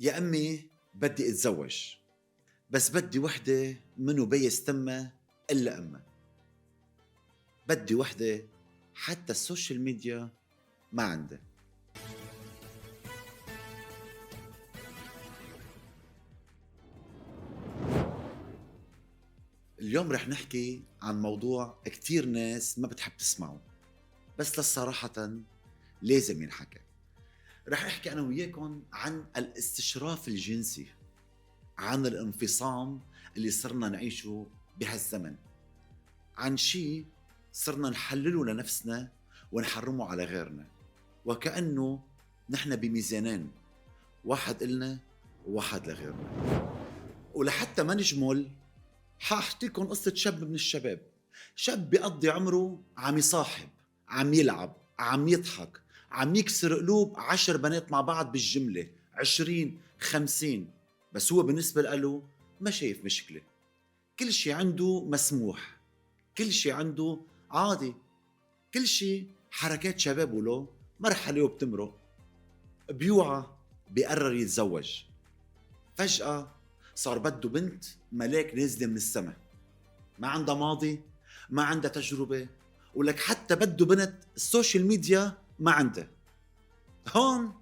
يا أمي بدي أتزوج، بس بدي وحدة منو بيس تمها إلا أمها. بدي وحدة حتى السوشيال ميديا ما عندها. اليوم رح نحكي عن موضوع كتير ناس ما بتحب تسمعه، بس للصراحة لازم ينحكى. رح احكي أنا وياكم عن الاستشراف الجنسي، عن الانفصام اللي صرنا نعيشه بهالزمن، عن شي صرنا نحلله لنفسنا ونحرمه على غيرنا، وكأنه نحن بميزانين، واحد إلنا وواحد لغيرنا. ولحتى ما نجمل حاحكيلكم قصة شاب من الشباب، شاب بيقضي عمره عم يصاحب، عم يلعب، عم يضحك، عم يكسر قلوب 10 بنات مع بعض بالجملة، 20 50، بس هو بالنسبة له ما شايف مشكلة. كل شي عنده مسموح، كل شي عنده عادي، كل شي حركات شباب وله مرحلة وبتمرق. بيوعى بيقرر يتزوج، فجأة صار بده بنت ملاك نازلة من السما، ما عندها ماضي، ما عندها تجربة، ولك حتى بده بنت السوشيال ميديا ما عندها. هون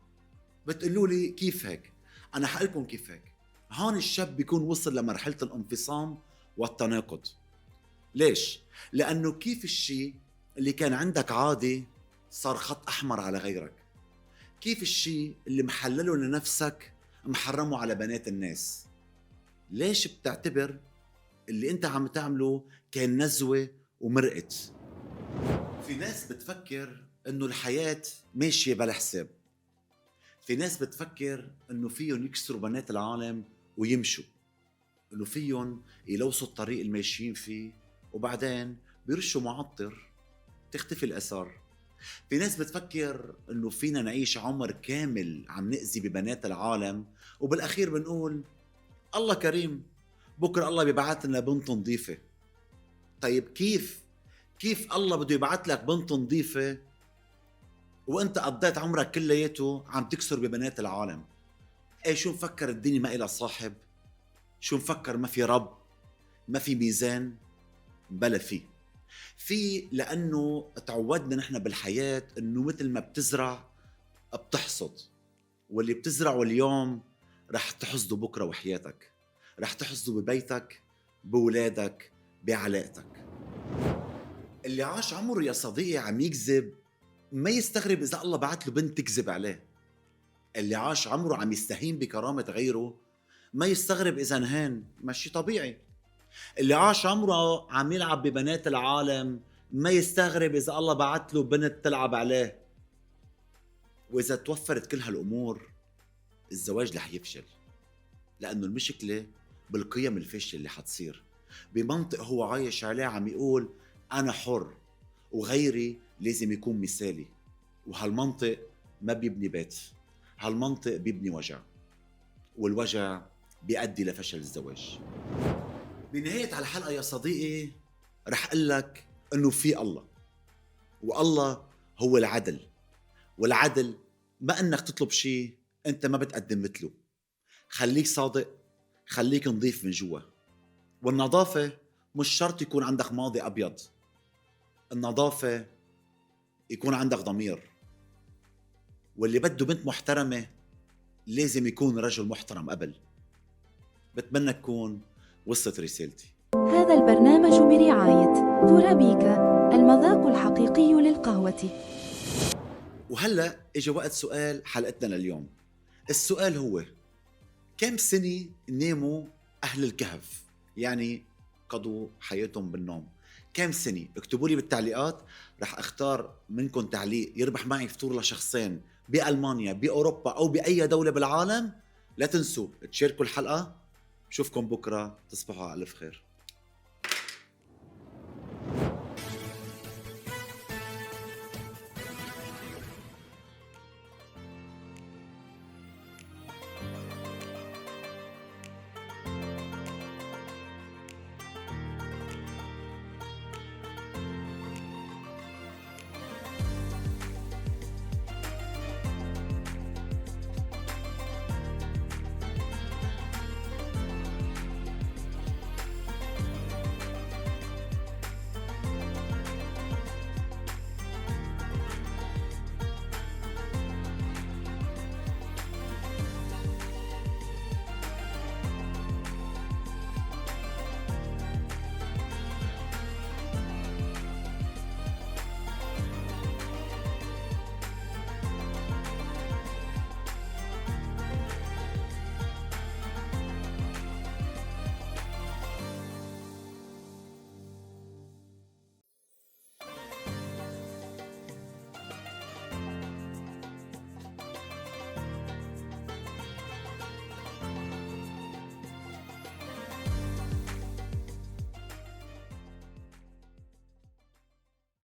بتقولوا لي كيف هيك؟ أنا حقلكم كيف هيك. هون الشاب بيكون وصل لمرحلة الانفصام والتناقض. ليش؟ لأنه كيف الشي اللي كان عندك عادي صار خط أحمر على غيرك؟ كيف الشي اللي محلله لنفسك محرمه على بنات الناس؟ ليش بتعتبر اللي انت عم تعمله كان نزوة ومرقت؟ في ناس بتفكر انه الحياة ماشية بلا حساب. في ناس بتفكر انه فيهم يكسروا بنات العالم ويمشوا، انه فيهم يلوثوا الطريق اللي ماشيين فيه وبعدين بيرشوا معطر تختفي الآثار. في ناس بتفكر انه فينا نعيش عمر كامل عم نأذي ببنات العالم وبالأخير بنقول الله كريم، بكرة الله بيبعث لنا بنت نظيفة. طيب كيف الله بده يبعث لك بنت نظيفة وانت قضيت عمرك كلياته عم تكسر ببنات العالم؟ ايه شو مفكر الدنيا ما إلها صاحب؟ شو مفكر ما في رب؟ ما في ميزان؟ بلا في لأنه تعودنا نحن بالحياة انه مثل ما بتزرع بتحصد، واللي بتزرعه اليوم رح تحصده بكرة. وحياتك رح تحصده ببيتك، بولادك، بعلاقتك. اللي عاش عمره يا صديقي عم يكذب ما يستغرب إذا الله بعت له بنت تكذب عليه. اللي عاش عمره عم يستهين بكرامة غيره ما يستغرب إذا انهان، ماشي طبيعي. اللي عاش عمره عم يلعب ببنات العالم ما يستغرب إذا الله بعت له بنت تلعب عليه. وإذا توفرت كل هالأمور الزواج رح يفشل، لأنه المشكلة بالقيم الفاشلة اللي حتصير بمنطق هو عايش عليه. عم يقول أنا حر وغيري لازم يكون مثالي، وهالمنطق ما بيبني بيت، هالمنطق بيبني وجع، والوجع بيؤدي لفشل الزواج. بنهاية على الحلقة يا صديقي رح أقول لك أنه في الله، والله هو العدل، والعدل ما أنك تطلب شيء أنت ما بتقدم مثله. خليك صادق، خليك نظيف من جوا. والنظافة مش شرط يكون عندك ماضي أبيض، النظافة يكون عندك ضمير. واللي بده بنت محترمة لازم يكون رجل محترم قبل. بتمنى تكون وصلت رسالتي. هذا البرنامج برعاية تورابيكا، المذاق الحقيقي للقهوة. وهلأ إجا وقت سؤال حلقتنا لليوم. السؤال هو: كم سنة ناموا أهل الكهف؟ يعني قضوا حياتهم بالنوم كم سنة؟ اكتبوا لي بالتعليقات، رح اختار منكم تعليق يربح معي فطور لشخصين بألمانيا، بأوروبا أو بأي دولة بالعالم. لا تنسوا تشاركوا الحلقة. بشوفكم بكرة، تصبحوا على ألف خير.